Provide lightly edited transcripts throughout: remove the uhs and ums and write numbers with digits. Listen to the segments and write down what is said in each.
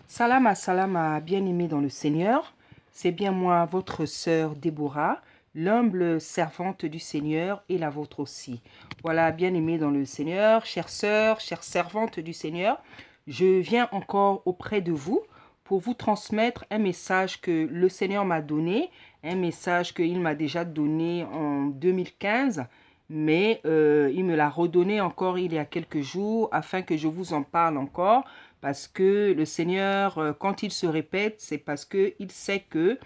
Salama, bien-aimés dans le Seigneur. C'est bien moi, votre sœur Déborah, l'humble servante du Seigneur et la vôtre aussi. Voilà, bien-aimés dans le Seigneur, chère sœur, chère servante du Seigneur, je viens encore auprès de vous pour vous transmettre un message que le Seigneur m'a donné, un message qu'il m'a déjà donné en 2015, mais il me l'a redonné encore il y a quelques jours afin que je vous en parle encore. Parce que le Seigneur, quand il se répète, c'est parce qu'il sait que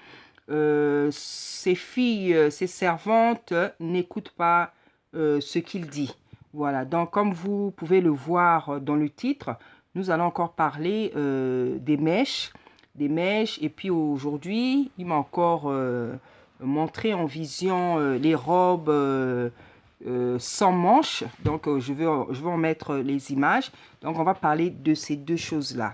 ses filles, ses servantes n'écoutent pas ce qu'il dit. Voilà, donc comme vous pouvez le voir dans le titre, nous allons encore parler des mèches. Et puis aujourd'hui, il m'a encore montré en vision les robes sans manches. Donc je vais en mettre les images. Donc on va parler de ces deux choses-là.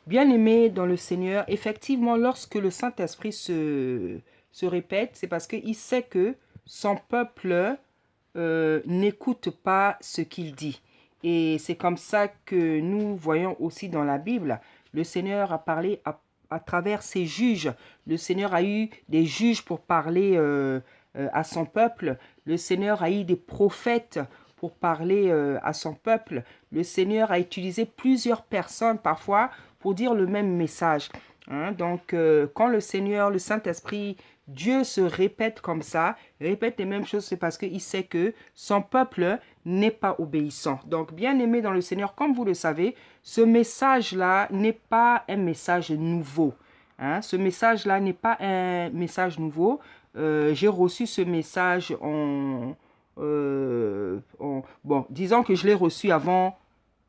Bien-aimé dans le Seigneur, effectivement, lorsque le Saint-Esprit se répète, c'est parce qu'il sait que son peuple n'écoute pas ce qu'il dit. Et c'est comme ça que nous voyons aussi dans la Bible, le Seigneur a parlé à travers ses juges. Le Seigneur a eu des juges pour parler à son peuple. Le Seigneur a eu des prophètes pour parler à son peuple. Le Seigneur a utilisé plusieurs personnes parfois pour dire le même message. Donc, quand le Seigneur, le Saint-Esprit, Dieu se répète comme ça, répète les mêmes choses, c'est parce qu'il sait que son peuple n'est pas obéissant. Donc, bien aimé dans le Seigneur, comme vous le savez, ce message-là n'est pas un message nouveau. Ce message-là n'est pas un message nouveau. J'ai reçu ce message bon, disons que je l'ai reçu avant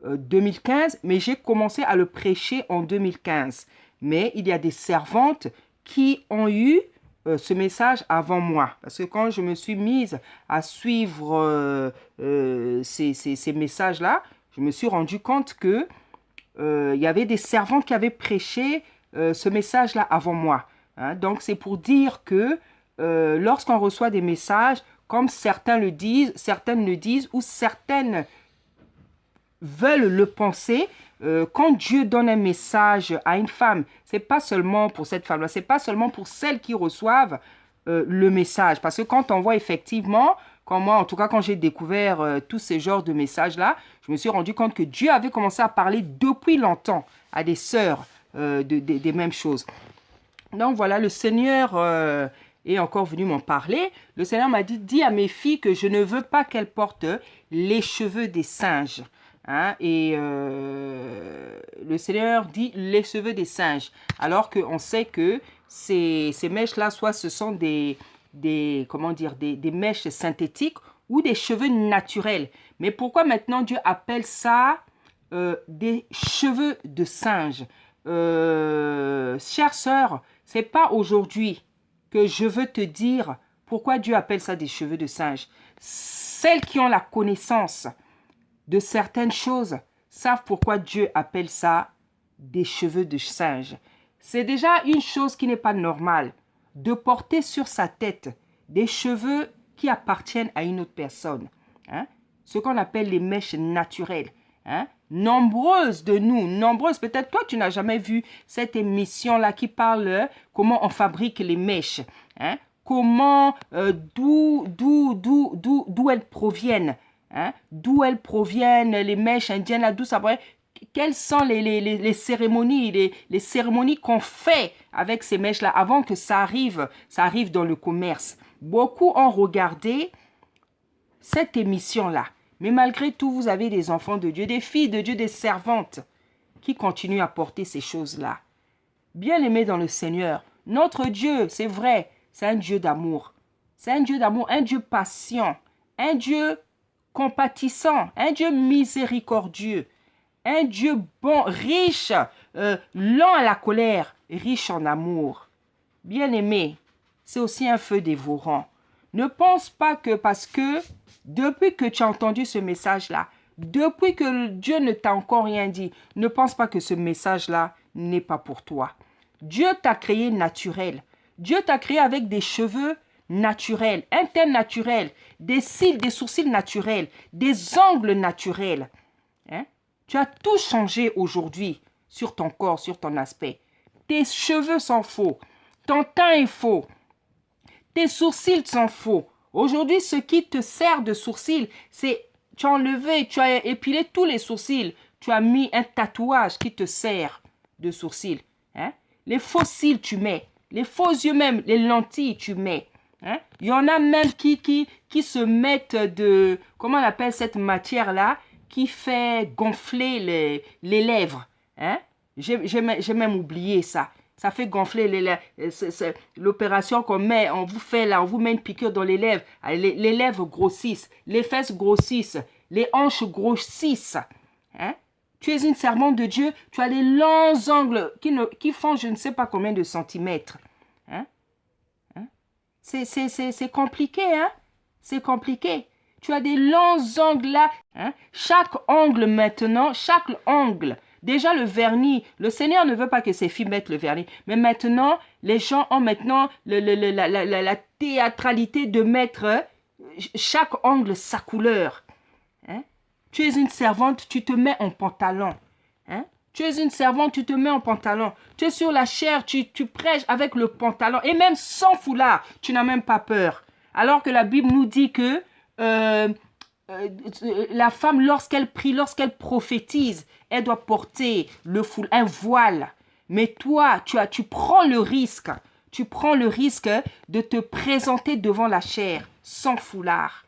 2015, mais j'ai commencé à le prêcher en 2015. Mais il y a des servantes qui ont eu ce message avant moi. Parce que quand je me suis mise à suivre ces messages-là, je me suis rendu compte que il y avait des servantes qui avaient prêché ce message-là avant moi. Donc c'est pour dire que lorsqu'on reçoit des messages, comme certains le disent, certaines le disent, ou certaines veulent le penser, quand Dieu donne un message à une femme, c'est pas seulement pour cette femme-là, c'est pas seulement pour celles qui reçoivent le message. Parce que quand on voit effectivement, quand moi, en tout cas, quand j'ai découvert tous ces genres de messages-là, je me suis rendu compte que Dieu avait commencé à parler depuis longtemps à des sœurs des mêmes choses. Donc voilà, le Seigneur est encore venu m'en parler. Le Seigneur m'a dit, dis à mes filles que je ne veux pas qu'elles portent les cheveux des singes. Et le Seigneur dit les cheveux des singes. Alors qu'on sait que ces mèches-là, soit ce sont des mèches synthétiques ou des cheveux naturels. Mais pourquoi maintenant Dieu appelle ça des cheveux de singe? Chère sœur, c'est pas aujourd'hui que je veux te dire pourquoi Dieu appelle ça des cheveux de singe. Celles qui ont la connaissance de certaines choses savent pourquoi Dieu appelle ça des cheveux de singe. C'est déjà une chose qui n'est pas normale de porter sur sa tête des cheveux qui appartiennent à une autre personne. Ce qu'on appelle les mèches naturelles. Nombreuses de nous, peut-être toi tu n'as jamais vu cette émission-là qui parle comment on fabrique les mèches. Comment, d'où elles proviennent. D'où elles proviennent, les mèches indiennes, là, d'où ça vient. Quelles sont les cérémonies, les cérémonies qu'on fait avec ces mèches-là avant que ça arrive dans le commerce. Beaucoup ont regardé cette émission-là. Mais malgré tout, vous avez des enfants de Dieu, des filles de Dieu, des servantes qui continuent à porter ces choses-là. Bien-aimés dans le Seigneur, notre Dieu, c'est vrai, c'est un Dieu d'amour. C'est un Dieu d'amour, un Dieu patient, un Dieu compatissant, un Dieu miséricordieux, un Dieu bon, riche, lent à la colère, riche en amour. Bien-aimé, c'est aussi un feu dévorant. Ne pense pas que parce que depuis que tu as entendu ce message-là, depuis que Dieu ne t'a encore rien dit, ne pense pas que ce message-là n'est pas pour toi. Dieu t'a créé naturel. Dieu t'a créé avec des cheveux naturels, un teint naturel, des cils, des sourcils naturels, des ongles naturels. Tu as tout changé aujourd'hui sur ton corps, sur ton aspect. Tes cheveux sont faux. Ton teint est faux. Tes sourcils sont faux. Aujourd'hui, ce qui te sert de sourcils, c'est tu as enlevé, tu as épilé tous les sourcils. Tu as mis un tatouage qui te sert de sourcils. Hein? Les faux cils, tu mets. Les faux yeux même, les lentilles, tu mets. Hein? Il y en a même qui se mettent de... Comment on appelle cette matière-là qui fait gonfler les lèvres. Hein? J'ai même oublié ça. Ça fait gonfler les lèvres. C'est l'opération qu'on met, on vous fait là, on vous met une piqûre dans les lèvres. Les lèvres grossissent, les fesses grossissent, les hanches grossissent. Hein? Tu es une servante de Dieu, tu as les longs ongles qui font je ne sais pas combien de centimètres. Hein? Hein? C'est compliqué, hein? C'est compliqué. Tu as des longs ongles là. Hein? Chaque ongle maintenant, chaque ongle. Déjà le vernis, le Seigneur ne veut pas que ses filles mettent le vernis. Mais maintenant, les gens ont maintenant la théâtralité de mettre chaque ongle sa couleur. Hein? Tu es une servante, tu te mets en pantalon. Hein? Tu es une servante, tu te mets en pantalon. Tu es sur la chair, tu prêches avec le pantalon. Et même sans foulard, tu n'as même pas peur. Alors que la Bible nous dit que la femme, lorsqu'elle prie, lorsqu'elle prophétise, elle doit porter un voile. Mais toi, tu prends le risque. Tu prends le risque de te présenter devant la chair sans foulard.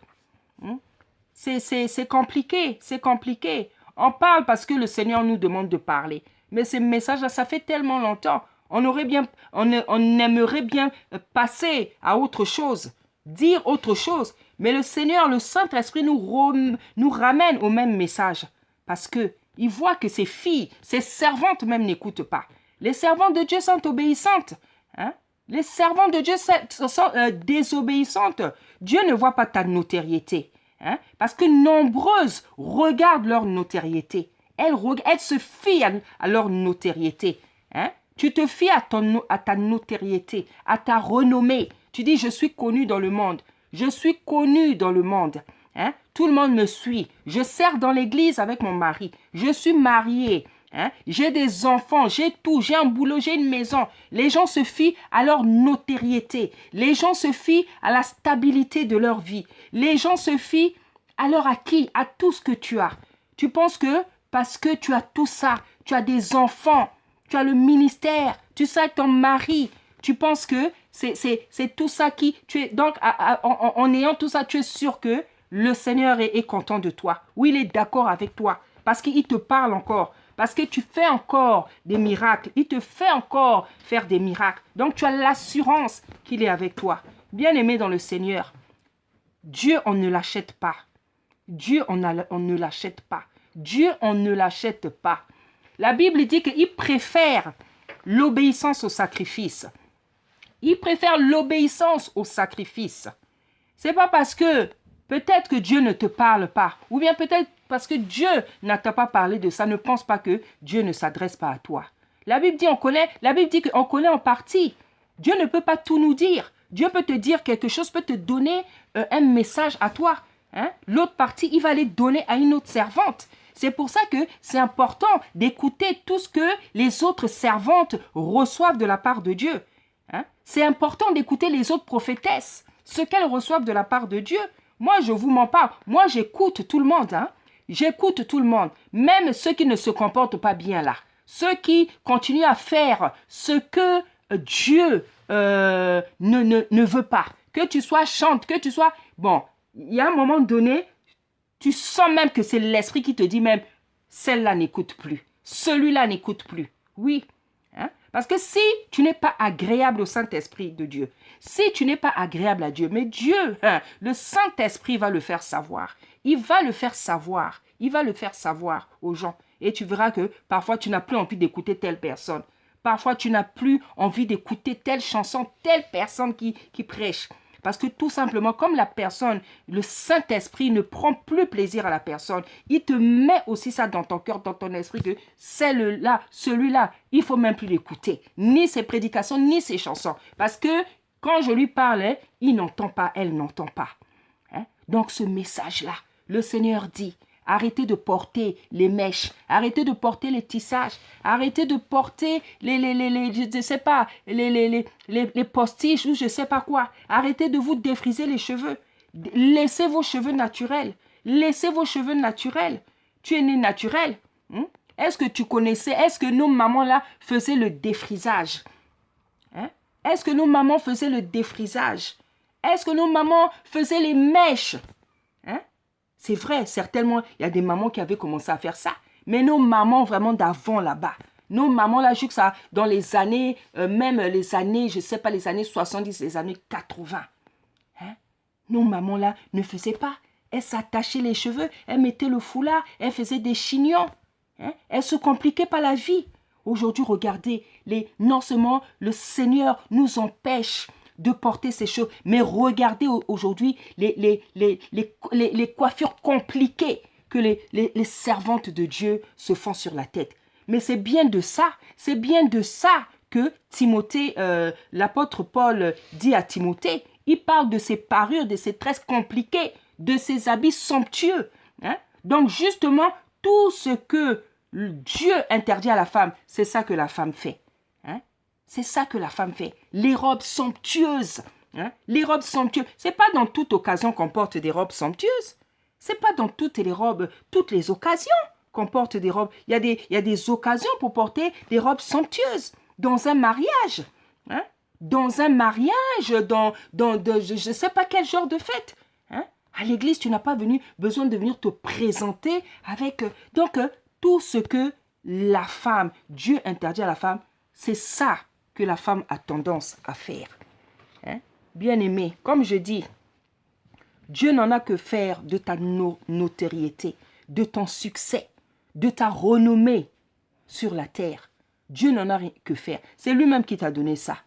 C'est compliqué, c'est compliqué. On parle parce que le Seigneur nous demande de parler. Mais ces messages-là, ça fait tellement longtemps. On aimerait bien passer à autre chose, dire autre chose. Mais le Seigneur, le Saint-Esprit nous ramène au même message. Parce qu'il voit que ses filles, ses servantes même n'écoutent pas. Les servantes de Dieu sont obéissantes. Hein? Les servantes de Dieu sont désobéissantes. Dieu ne voit pas ta notoriété. Hein? Parce que nombreuses regardent leur notoriété. Elles se fient à leur notoriété. Hein? Tu te fies à ta notoriété, à ta renommée. Tu dis, je suis connu dans le monde. Je suis connu dans le monde. Hein? Tout le monde me suit. Je sers dans l'église avec mon mari. Je suis mariée. Hein? J'ai des enfants, j'ai tout, j'ai un boulot, j'ai une maison. Les gens se fient à leur notoriété. Les gens se fient à la stabilité de leur vie. Les gens se fient à leur acquis, à tout ce que tu as. Tu penses que parce que tu as tout ça, tu as des enfants, tu as le ministère, tu sais ton mari, tu penses que c'est tout ça qui... Donc, en ayant tout ça, tu es sûr que le Seigneur est content de toi. Oui, il est d'accord avec toi parce qu'il te parle encore. Parce que tu fais encore des miracles. Il te fait encore faire des miracles. Donc, tu as l'assurance qu'il est avec toi. Bien-aimé dans le Seigneur, Dieu, on ne l'achète pas. Dieu, on ne l'achète pas. Dieu, on ne l'achète pas. La Bible dit qu'il préfère l'obéissance au sacrifice. Il préfère l'obéissance au sacrifice. C'est pas parce que peut-être que Dieu ne te parle pas. Ou bien peut-être parce que Dieu n'a pas parlé de ça. Ne pense pas que Dieu ne s'adresse pas à toi. La Bible dit qu'on connaît en partie. Dieu ne peut pas tout nous dire. Dieu peut te dire quelque chose, peut te donner un message à toi. Hein? L'autre partie, il va les donner à une autre servante. C'est pour ça que c'est important d'écouter tout ce que les autres servantes reçoivent de la part de Dieu. Hein? C'est important d'écouter les autres prophétesses, ce qu'elles reçoivent de la part de Dieu. Moi, je vous mens pas. Moi, j'écoute tout le monde. Hein? J'écoute tout le monde. Même ceux qui ne se comportent pas bien là. Ceux qui continuent à faire ce que Dieu ne veut pas. Que tu sois chante, que tu sois... Bon, il y a un moment donné, tu sens même que c'est l'esprit qui te dit même, celle-là n'écoute plus. Celui-là n'écoute plus. Oui. Hein? Parce que si tu n'es pas agréable au Saint-Esprit de Dieu, si tu n'es pas agréable à Dieu, mais Dieu, hein, le Saint-Esprit va le faire savoir. Il va le faire savoir. Il va le faire savoir aux gens. Et tu verras que parfois tu n'as plus envie d'écouter telle personne. Parfois tu n'as plus envie d'écouter telle chanson, telle personne qui prêche. Parce que tout simplement, comme la personne, le Saint-Esprit ne prend plus plaisir à la personne, il te met aussi ça dans ton cœur, dans ton esprit, que celle-là, celui-là, il ne faut même plus l'écouter. Ni ses prédications, ni ses chansons. Parce que quand je lui parle, il n'entend pas, elle n'entend pas. Hein? Donc ce message-là, le Seigneur dit, Arrêtez de porter les mèches. Arrêtez de porter les tissages. Arrêtez de porter je ne sais pas, les postiches ou je ne sais pas quoi. Arrêtez de vous défriser les cheveux. Laissez vos cheveux naturels. Laissez vos cheveux naturels. Tu es né naturel. Est-ce que tu connaissais, est-ce que nos mamans là faisaient le défrisage? Est-ce que nos mamans faisaient le défrisage? Est-ce que nos mamans faisaient les mèches? C'est vrai, certainement, il y a des mamans qui avaient commencé à faire ça. Mais nos mamans vraiment d'avant là-bas, nos mamans là, juste ça, dans les années, même les années, je ne sais pas, les années 70, les années 80. Nos mamans là ne faisaient pas. Elles s'attachaient les cheveux, elles mettaient le foulard, elles faisaient des chignons. Elles se compliquaient pas la vie. Aujourd'hui, regardez, non seulement le Seigneur nous empêche de porter ces choses, mais regardez aujourd'hui les coiffures compliquées que les servantes de Dieu se font sur la tête. Mais c'est bien de ça que Timothée, l'apôtre Paul dit à Timothée. Il parle de ses parures, de ses tresses compliquées, de ses habits somptueux. Donc justement, tout ce que Dieu interdit à la femme, c'est ça que la femme fait. C'est ça que la femme fait. Les robes somptueuses. Les robes somptueuses. C'est pas dans toute occasion qu'on porte des robes somptueuses. C'est pas dans toutes les occasions qu'on porte des robes. Il y a des occasions pour porter des robes somptueuses. Dans un mariage. Dans un mariage, je ne sais pas quel genre de fête. À l'église, tu n'as pas besoin de venir te présenter avec... Donc, tout ce que la femme, Dieu interdit à la femme, c'est ça que la femme a tendance à faire. Bien-aimé, comme je dis, Dieu n'en a que faire de ta notoriété, de ton succès, de ta renommée sur la terre. Dieu n'en a rien que faire. C'est lui-même qui t'a donné ça.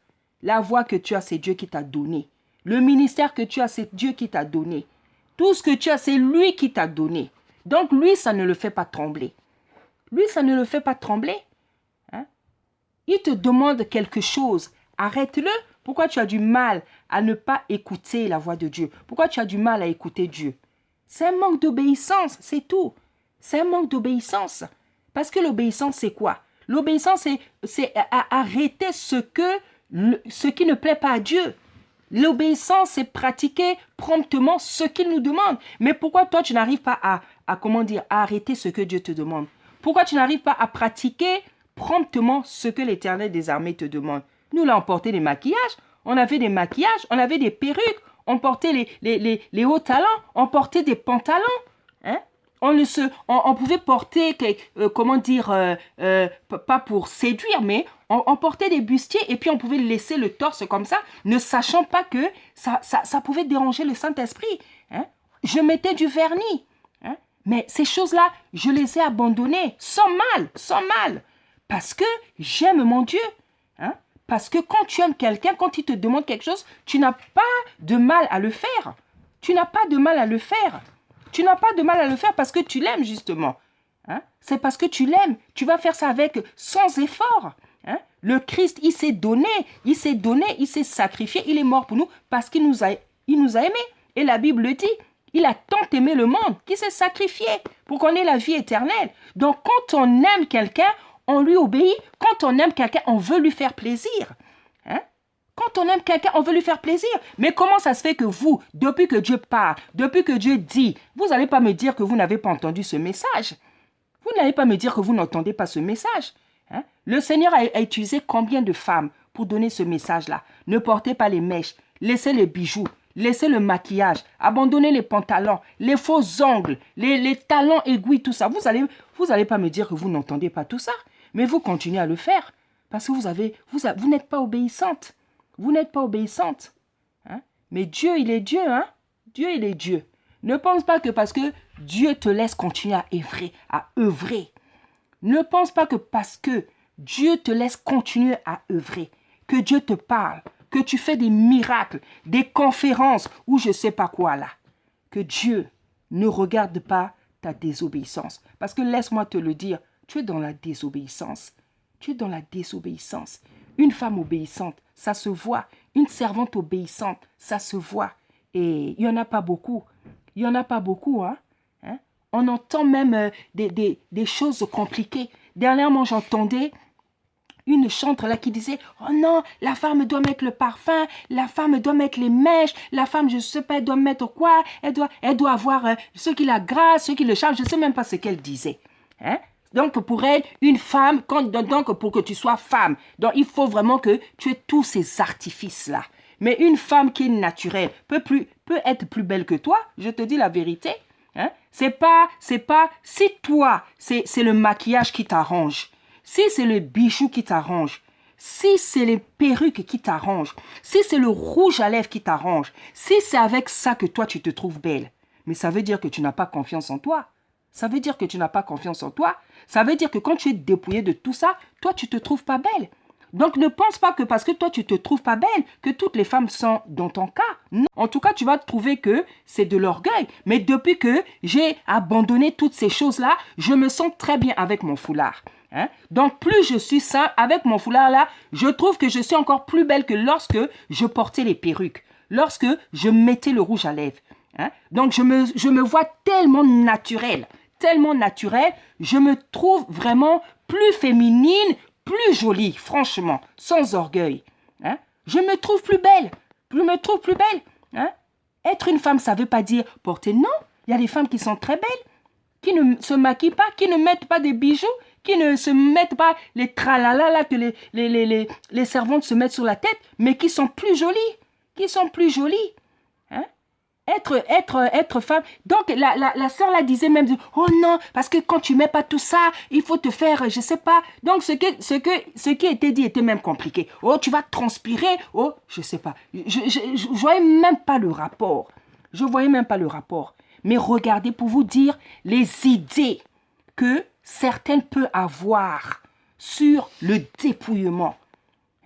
La voix que tu as, c'est Dieu qui t'a donné. Le ministère que tu as, c'est Dieu qui t'a donné. Tout ce que tu as, c'est lui qui t'a donné. Donc lui, ça ne le fait pas trembler. Lui, ça ne le fait pas trembler. Il te demande quelque chose. Arrête-le. Pourquoi tu as du mal à ne pas écouter la voix de Dieu? Pourquoi tu as du mal à écouter Dieu? C'est un manque d'obéissance, c'est tout. C'est un manque d'obéissance. Parce que l'obéissance, c'est quoi? L'obéissance, c'est arrêter ce qui ne plaît pas à Dieu. L'obéissance, c'est pratiquer promptement ce qu'il nous demande. Mais pourquoi toi, tu n'arrives pas à arrêter ce que Dieu te demande? Pourquoi tu n'arrives pas à pratiquer promptement ce que l'Éternel des armées te demande? Nous, là, on portait des maquillages, on avait des maquillages, on avait des perruques, on portait les hauts talons, on portait des pantalons. On pouvait porter, pas pour séduire, mais on portait des bustiers et puis on pouvait laisser le torse comme ça, ne sachant pas que ça pouvait déranger le Saint-Esprit. Je mettais du vernis. Mais ces choses-là, je les ai abandonnées sans mal. Parce que j'aime mon Dieu. Parce que quand tu aimes quelqu'un, quand il te demande quelque chose, tu n'as pas de mal à le faire. Tu n'as pas de mal à le faire. Tu n'as pas de mal à le faire parce que tu l'aimes justement. C'est parce que tu l'aimes. Tu vas faire ça sans effort. Le Christ, il s'est donné, il s'est sacrifié, il est mort pour nous parce qu'il nous a aimés. Et la Bible le dit. Il a tant aimé le monde qu'il s'est sacrifié pour qu'on ait la vie éternelle. Donc, quand on aime quelqu'un, on lui obéit. Quand on aime quelqu'un, on veut lui faire plaisir. Quand on aime quelqu'un, on veut lui faire plaisir. Mais comment ça se fait que vous, depuis que Dieu parle, depuis que Dieu dit, vous n'allez pas me dire que vous n'avez pas entendu ce message? Vous n'allez pas me dire que vous n'entendez pas ce message? Le Seigneur a utilisé combien de femmes pour donner ce message-là? Ne portez pas les mèches, laissez les bijoux. Laissez le maquillage, abandonnez les pantalons, les faux ongles, les talons aiguilles, tout ça. Vous allez pas me dire que vous n'entendez pas tout ça, mais vous continuez à le faire parce que vous n'êtes pas obéissante. Vous n'êtes pas obéissante. Mais Dieu, il est Dieu. Dieu, il est Dieu. Ne pense pas que parce que Dieu te laisse continuer à œuvrer. Ne pense pas que parce que Dieu te laisse continuer à œuvrer, que Dieu te parle, que tu fais des miracles, des conférences ou je ne sais pas quoi là. Que Dieu ne regarde pas ta désobéissance. Parce que laisse-moi te le dire, tu es dans la désobéissance. Tu es dans la désobéissance. Une femme obéissante, ça se voit. Une servante obéissante, ça se voit. Et il n'y en a pas beaucoup. Il n'y en a pas beaucoup. On entend même des choses compliquées. Dernièrement, j'entendais une chantre là qui disait « Oh non, la femme doit mettre le parfum, la femme doit mettre les mèches, la femme, je ne sais pas, elle doit mettre quoi, elle doit avoir ceux qui la grâce, ceux qui le chargent. » Je ne sais même pas ce qu'elle disait. Hein? Donc, pour elle, une femme, donc pour que tu sois femme, donc il faut vraiment que tu aies tous ces artifices-là. Mais une femme qui est naturelle peut être plus belle que toi, je te dis la vérité. Hein? C'est pas, si toi, c'est le maquillage qui t'arrange, si c'est le bijou qui t'arrange, si c'est les perruques qui t'arrangent, si c'est le rouge à lèvres qui t'arrange, si c'est avec ça que toi tu te trouves belle, mais ça veut dire que tu n'as pas confiance en toi. Ça veut dire que tu n'as pas confiance en toi. Ça veut dire que quand tu es dépouillé de tout ça, toi tu te trouves pas belle. Donc ne pense pas que parce que toi tu te trouves pas belle, que toutes les femmes sont dans ton cas. Non. En tout cas, tu vas trouver que c'est de l'orgueil. Mais depuis que j'ai abandonné toutes ces choses-là, je me sens très bien avec mon foulard. Hein? Donc plus je suis sain avec mon foulard là, je trouve que je suis encore plus belle que lorsque je portais les perruques, lorsque je mettais le rouge à lèvres. Hein? Donc je me vois tellement naturelle, je me trouve vraiment plus féminine, plus jolie, franchement, sans orgueil. Hein? Je me trouve plus belle. Hein? Être une femme, ça ne veut pas dire porter. Non, il y a des femmes qui sont très belles, qui ne se maquillent pas, qui ne mettent pas des bijoux, qui ne se mettent pas les tralala là, que les servantes se mettent sur la tête, mais qui sont plus jolies. Hein? Être femme. Donc, la sœur là disait même, oh non, parce que quand tu mets pas tout ça, il faut te faire, je sais pas. Donc, ce qui était dit était même compliqué. Oh, tu vas transpirer. Oh, je sais pas. Je voyais même pas le rapport. Mais regardez pour vous dire les idées que certaines peuvent avoir sur le dépouillement.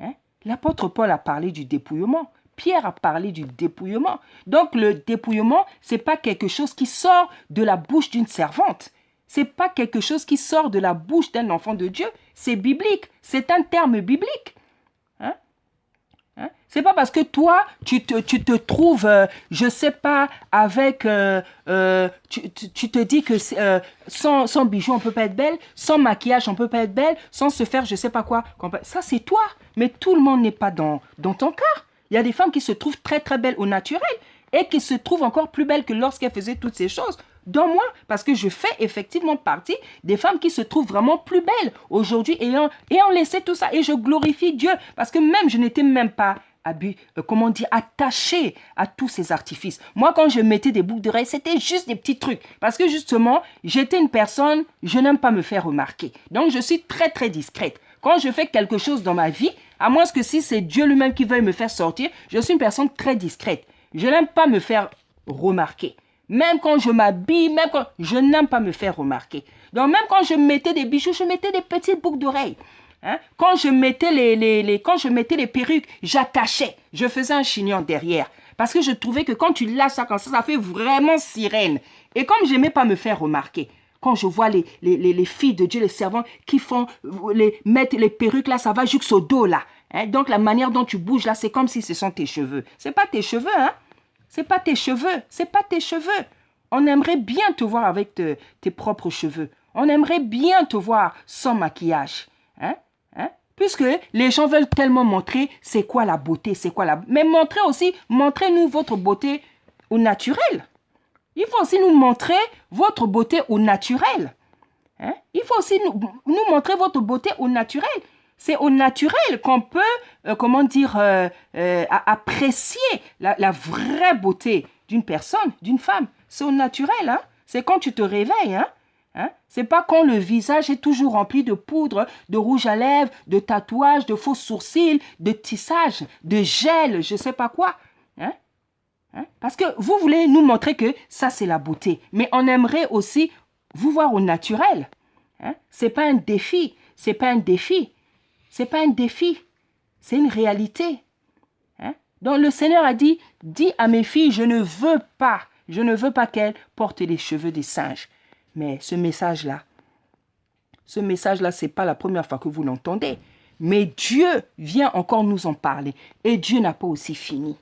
Hein? L'apôtre Paul a parlé du dépouillement. Pierre a parlé du dépouillement. Donc le dépouillement, c'est pas quelque chose qui sort de la bouche d'une servante. C'est pas quelque chose qui sort de la bouche d'un enfant de Dieu. C'est biblique. C'est un terme biblique. Hein? Hein? C'est pas parce que toi, tu te trouves, je sais pas, avec... tu te dis que sans bijoux, on peut pas être belle, sans maquillage, on peut pas être belle, sans se faire je sais pas quoi. Ça, c'est toi. Mais tout le monde n'est pas dans ton cas. Il y a des femmes qui se trouvent très très belles au naturel et qui se trouvent encore plus belles que lorsqu'elles faisaient toutes ces choses. Dans moi, parce que je fais effectivement partie des femmes qui se trouvent vraiment plus belles aujourd'hui ayant laissé tout ça. Et je glorifie Dieu parce que même je n'étais même pas attachée à tous ces artifices. Moi, quand je mettais des boucles d'oreilles, c'était juste des petits trucs. Parce que justement, j'étais une personne, je n'aime pas me faire remarquer. Donc, je suis très très discrète. Quand je fais quelque chose dans ma vie, à moins que si c'est Dieu lui-même qui veuille me faire sortir, je suis une personne très discrète. Je n'aime pas me faire remarquer. Même quand je m'habille, je n'aime pas me faire remarquer. Donc même quand je mettais des bijoux, je mettais des petites boucles d'oreilles. Hein? Quand je mettais les perruques, j'attachais. Je faisais un chignon derrière. Parce que je trouvais que quand tu lâches ça comme ça fait vraiment sirène. Et comme je n'aimais pas me faire remarquer, quand je vois les filles de Dieu, les servantes qui mettent les perruques là, ça va jusqu'au dos là. Hein? Donc la manière dont tu bouges là, c'est comme si ce sont tes cheveux. C'est pas tes cheveux, hein? C'est pas tes cheveux. On aimerait bien te voir avec tes propres cheveux. On aimerait bien te voir sans maquillage. Hein? Puisque les gens veulent tellement montrer c'est quoi la beauté, Mais montrez-nous votre beauté au naturel. Il faut aussi nous montrer votre beauté au naturel. Hein? Il faut aussi nous montrer votre beauté au naturel. C'est au naturel qu'on peut, apprécier la vraie beauté d'une personne, d'une femme. C'est au naturel, hein? C'est quand tu te réveilles, hein? C'est pas quand le visage est toujours rempli de poudre, de rouge à lèvres, de tatouages, de faux sourcils, de tissage, de gel, je sais pas quoi. Hein? Parce que vous voulez nous montrer que ça, c'est la beauté. Mais on aimerait aussi vous voir au naturel. Hein? C'est pas un défi. C'est une réalité. Hein? Donc le Seigneur a dit, dis à mes filles, je ne veux pas qu'elles portent les cheveux des singes. Mais ce message-là, c'est pas la première fois que vous l'entendez. Mais Dieu vient encore nous en parler. Et Dieu n'a pas aussi fini.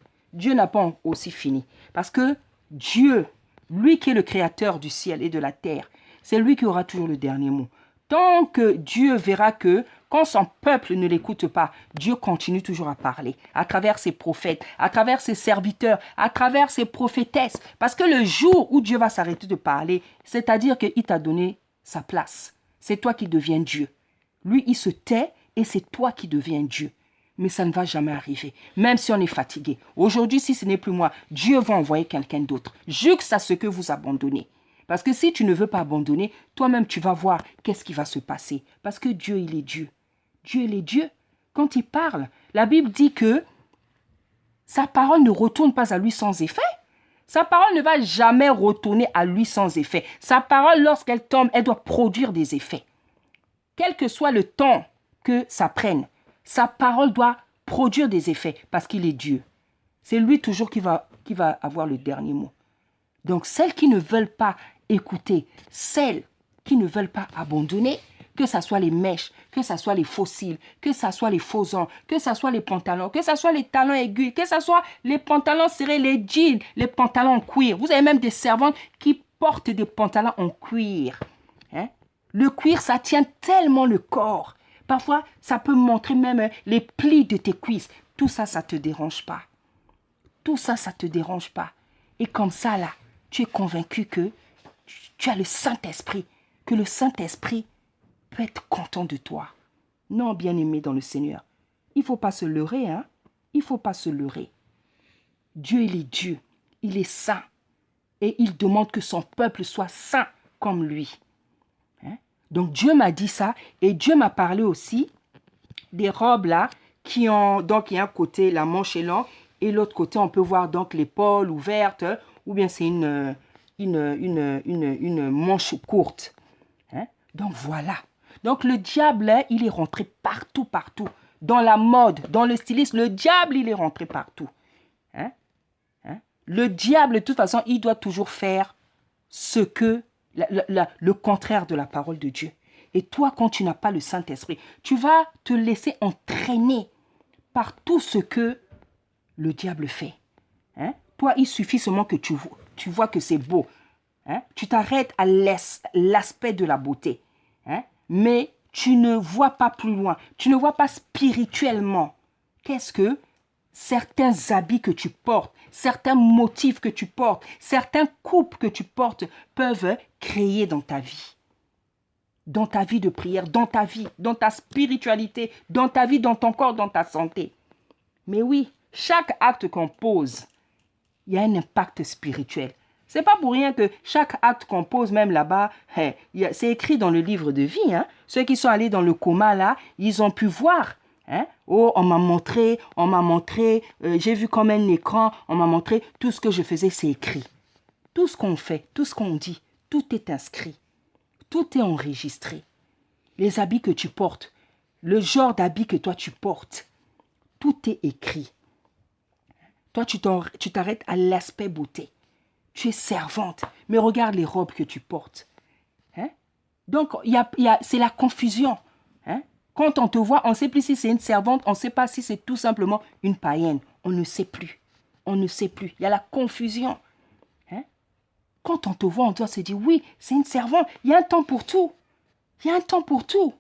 Parce que Dieu Lui qui est le créateur du ciel et de la terre, c'est lui qui aura toujours le dernier mot. Tant que Dieu verra que quand son peuple ne l'écoute pas, Dieu continue toujours à parler à travers ses prophètes, à travers ses serviteurs, à travers ses prophétesses. Parce que le jour où Dieu va s'arrêter de parler, c'est-à-dire qu'il t'a donné sa place. C'est toi qui deviens Dieu. Lui, il se tait et c'est toi qui deviens Dieu. Mais ça ne va jamais arriver, même si on est fatigué. Aujourd'hui, si ce n'est plus moi, Dieu va envoyer quelqu'un d'autre. Juxte à ce que vous abandonnez. Parce que si tu ne veux pas abandonner, toi-même, tu vas voir qu'est-ce qui va se passer. Parce que Dieu, il est Dieu. Dieu, il est Dieu. Quand il parle, la Bible dit que sa parole ne retourne pas à lui sans effet. Sa parole ne va jamais retourner à lui sans effet. Sa parole, lorsqu'elle tombe, elle doit produire des effets. Quel que soit le temps que ça prenne, sa parole doit produire des effets parce qu'il est Dieu. C'est lui toujours qui va avoir le dernier mot. Donc, celles qui ne veulent pas écouter, celles qui ne veulent pas abandonner, que ce soit les mèches, que ce soit les fossiles, que ce soit les fausans, que ce soit les pantalons, que ce soit les talons aigus, que ce soit les pantalons serrés, les jeans, les pantalons en cuir. Vous avez même des servantes qui portent des pantalons en cuir. Hein? Le cuir, ça tient tellement le corps. Parfois, ça peut montrer même les plis de tes cuisses. Tout ça, ça ne te dérange pas. Tout ça, ça ne te dérange pas. Et comme ça, là, tu es convaincu que tu as le Saint-Esprit, que le Saint-Esprit peut être content de toi. Non, bien-aimé dans le Seigneur. Il ne faut pas se leurrer, hein. Il ne faut pas se leurrer. Dieu, il est Dieu. Il est saint. Et il demande que son peuple soit saint comme lui. Hein? Donc, Dieu m'a dit ça. Et Dieu m'a parlé aussi des robes là qui ont, donc, il y a un côté, la manche est longue. Et l'autre côté, on peut voir donc l'épaule ouverte. Ou bien c'est une manche courte. Hein? Donc, voilà. Donc, le diable, il est rentré partout, partout. Dans la mode, dans le stylisme, le diable, il est rentré partout. Hein? Hein? Le diable, de toute façon, il doit toujours faire ce que, le contraire de la parole de Dieu. Et toi, quand tu n'as pas le Saint-Esprit, tu vas te laisser entraîner par tout ce que le diable fait. Hein? Toi, il suffit seulement que tu vois que c'est beau. Hein? Tu t'arrêtes à l'aspect de la beauté. Hein? Mais tu ne vois pas plus loin. Tu ne vois pas spirituellement. Qu'est-ce que certains habits que tu portes, certains motifs que tu portes, certains coupes que tu portes peuvent créer dans ta vie. Dans ta vie de prière, dans ta vie, dans ta spiritualité, dans ta vie, dans ton corps, dans ta santé. Mais oui, chaque acte qu'on pose, il y a un impact spirituel. C'est pas pour rien que chaque acte qu'on pose, même là-bas, c'est écrit dans le livre de vie. Hein. Ceux qui sont allés dans le coma, là, ils ont pu voir. Hein. Oh, on m'a montré, j'ai vu comme un écran, on m'a montré, tout ce que je faisais, c'est écrit. Tout ce qu'on fait, tout ce qu'on dit, tout est inscrit. Tout est enregistré. Les habits que tu portes, le genre d'habits que toi tu portes, tout est écrit. Toi, tu t'arrêtes à l'aspect beauté. Tu es servante, mais regarde les robes que tu portes. Hein? Donc, c'est la confusion. Hein? Quand on te voit, on ne sait plus si c'est une servante, on ne sait pas si c'est tout simplement une païenne. On ne sait plus. On ne sait plus. Il y a la confusion. Hein? Quand on te voit, on doit se dire, oui, c'est une servante. Il y a un temps pour tout. Il y a un temps pour tout.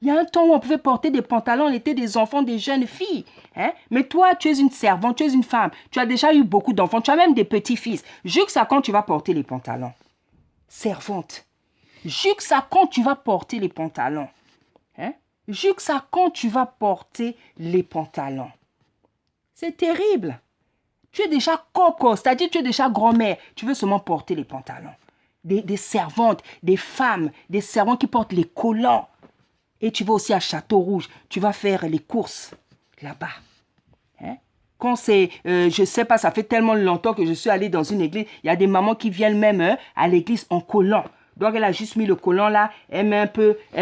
Il y a un temps où on pouvait porter des pantalons, on était des enfants, des jeunes filles. Hein? Mais toi, tu es une servante, tu es une femme. Tu as déjà eu beaucoup d'enfants, tu as même des petits-fils. Jusqu'à quand tu vas porter les pantalons? Servante. Jusqu'à quand tu vas porter les pantalons? Hein? Jusqu'à quand tu vas porter les pantalons? C'est terrible. Tu es déjà coco, c'est-à-dire tu es déjà grand-mère. Tu veux seulement porter les pantalons. Des servantes, des femmes, des servantes qui portent les collants. Et tu vas aussi à Château-Rouge, tu vas faire les courses là-bas. Hein? Quand c'est, je ne sais pas, ça fait tellement longtemps que je suis allée dans une église, il y a des mamans qui viennent même à l'église en collant. Donc elle a juste mis le collant là, elle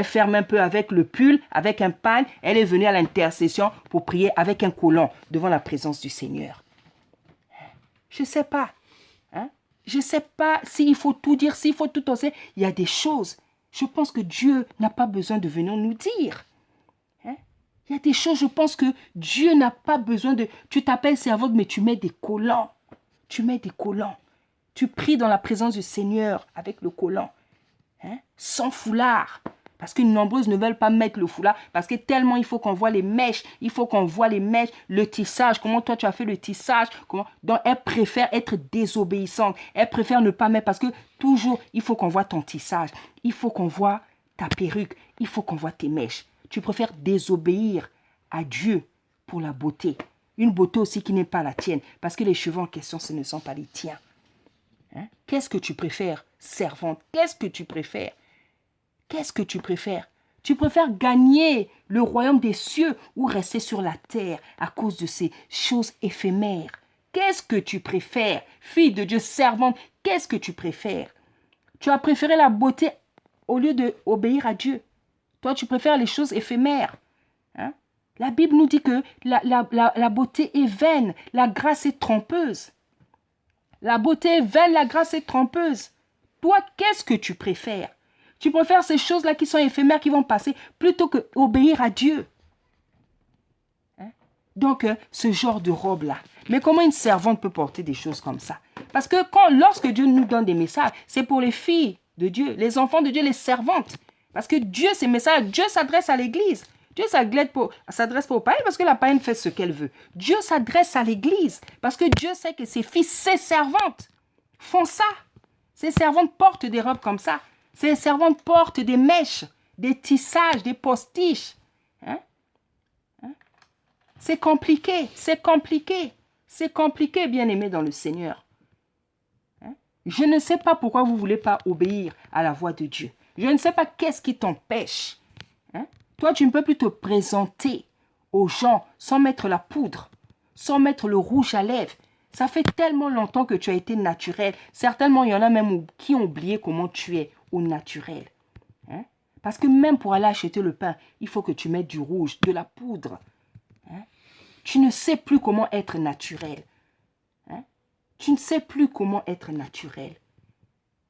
ferme un peu avec le pull, avec un pagne, elle est venue à l'intercession pour prier avec un collant devant la présence du Seigneur. Je ne sais pas. Hein? Je ne sais pas s'il faut tout dire, s'il faut tout oser. Il y a des choses. Je pense que Dieu n'a pas besoin de venir nous dire. Hein? Il y a des choses, je pense que Dieu n'a pas besoin de... Tu t'appelles servante, mais tu mets des collants. Tu mets des collants. Tu pries dans la présence du Seigneur avec le collant, hein, sans foulard. Parce que nombreuses ne veulent pas mettre le foulard. Parce que tellement il faut qu'on voit les mèches. Il faut qu'on voit les mèches, le tissage. Comment toi tu as fait le tissage. Donc elles préfèrent être désobéissantes. Elles préfèrent ne pas mettre. Parce que toujours il faut qu'on voit ton tissage. Il faut qu'on voit ta perruque. Il faut qu'on voit tes mèches. Tu préfères désobéir à Dieu pour la beauté. Une beauté aussi qui n'est pas la tienne. Parce que les cheveux en question, ce ne sont pas les tiens. Hein? Qu'est-ce que tu préfères, servante? Qu'est-ce que tu préfères? Qu'est-ce que tu préfères? Tu préfères gagner le royaume des cieux ou rester sur la terre à cause de ces choses éphémères? Qu'est-ce que tu préfères? Fille de Dieu, servante, qu'est-ce que tu préfères? Tu as préféré la beauté au lieu d'obéir à Dieu. Toi, tu préfères les choses éphémères. Hein? La Bible nous dit que la beauté est vaine, la grâce est trompeuse. La beauté est vaine, la grâce est trompeuse. Toi, qu'est-ce que tu préfères? Tu préfères ces choses-là qui sont éphémères, qui vont passer, plutôt que obéir à Dieu. Hein? Donc, ce genre de robe-là. Mais comment une servante peut porter des choses comme ça? Parce que lorsque Dieu nous donne des messages, c'est pour les filles de Dieu, les enfants de Dieu, les servantes. Parce que Dieu, ces messages, Dieu s'adresse à l'église. Dieu s'adresse pas aux païens parce que la païenne fait ce qu'elle veut. Dieu s'adresse à l'église parce que Dieu sait que ses filles, ses servantes, font ça. Ces servantes portent des robes comme ça. Ces servantes portent des mèches, des tissages, des postiches. Hein? Hein? C'est compliqué, c'est compliqué. C'est compliqué, bien-aimé dans le Seigneur. Hein? Je ne sais pas pourquoi vous ne voulez pas obéir à la voix de Dieu. Je ne sais pas qu'est-ce qui t'empêche. Hein? Toi, tu ne peux plus te présenter aux gens sans mettre la poudre, sans mettre le rouge à lèvres. Ça fait tellement longtemps que tu as été naturel. Certainement, il y en a même qui ont oublié comment tu es au naturel. Hein? Parce que même pour aller acheter le pain, il faut que tu mettes du rouge, de la poudre. Hein? Tu ne sais plus comment être naturel. Hein? Tu ne sais plus comment être naturel.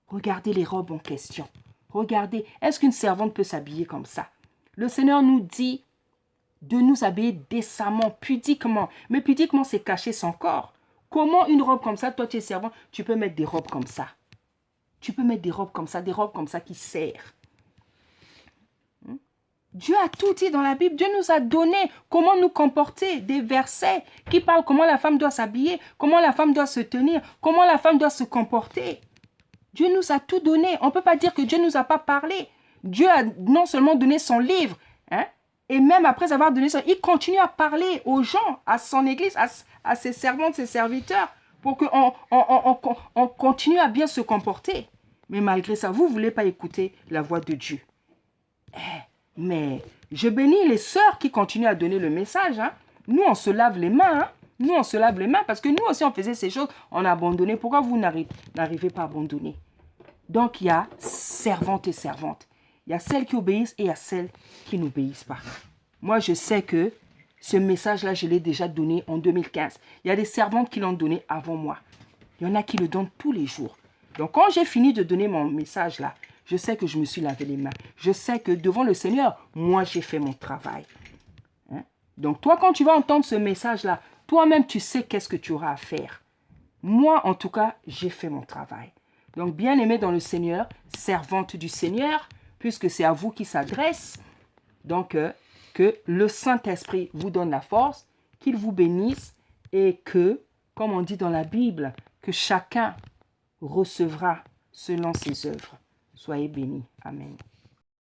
Regardez les robes en question. Regardez, est-ce qu'une servante peut s'habiller comme ça? Le Seigneur nous dit de nous habiller décemment, pudiquement. Mais pudiquement, c'est cacher son corps. Comment une robe comme ça, toi tu es servant, tu peux mettre des robes comme ça. Tu peux mettre des robes comme ça qui serrent. Dieu a tout dit dans la Bible. Dieu nous a donné comment nous comporter, des versets qui parlent comment la femme doit s'habiller, comment la femme doit se tenir, comment la femme doit se comporter. Dieu nous a tout donné. On ne peut pas dire que Dieu ne nous a pas parlé. Dieu a non seulement donné son livre, hein, et même après avoir donné son livre, il continue à parler aux gens, à son église, à ses servantes, ses serviteurs, pour qu'on continue à bien se comporter. Mais malgré ça, vous ne voulez pas écouter la voix de Dieu. Mais je bénis les sœurs qui continuent à donner le message. Hein. Nous, on se lave les mains. Hein. Nous, on se lave les mains parce que nous aussi, on faisait ces choses. On a abandonné. Pourquoi vous n'arrivez pas à abandonner? Donc, il y a servantes et servantes. Il y a celles qui obéissent et il y a celles qui n'obéissent pas. Moi, je sais que ce message-là, je l'ai déjà donné en 2015. Il y a des servantes qui l'ont donné avant moi. Il y en a qui le donnent tous les jours. Donc, quand j'ai fini de donner mon message là, je sais que je me suis lavé les mains. Je sais que devant le Seigneur, moi, j'ai fait mon travail. Hein? Donc, toi, quand tu vas entendre ce message-là, toi-même, tu sais qu'est-ce que tu auras à faire. Moi, en tout cas, j'ai fait mon travail. Donc, bien-aimé dans le Seigneur, servante du Seigneur, puisque c'est à vous qui s'adresse, donc, que le Saint-Esprit vous donne la force, qu'il vous bénisse et que, comme on dit dans la Bible, que chacun recevra selon ses œuvres. Soyez bénis. Amen.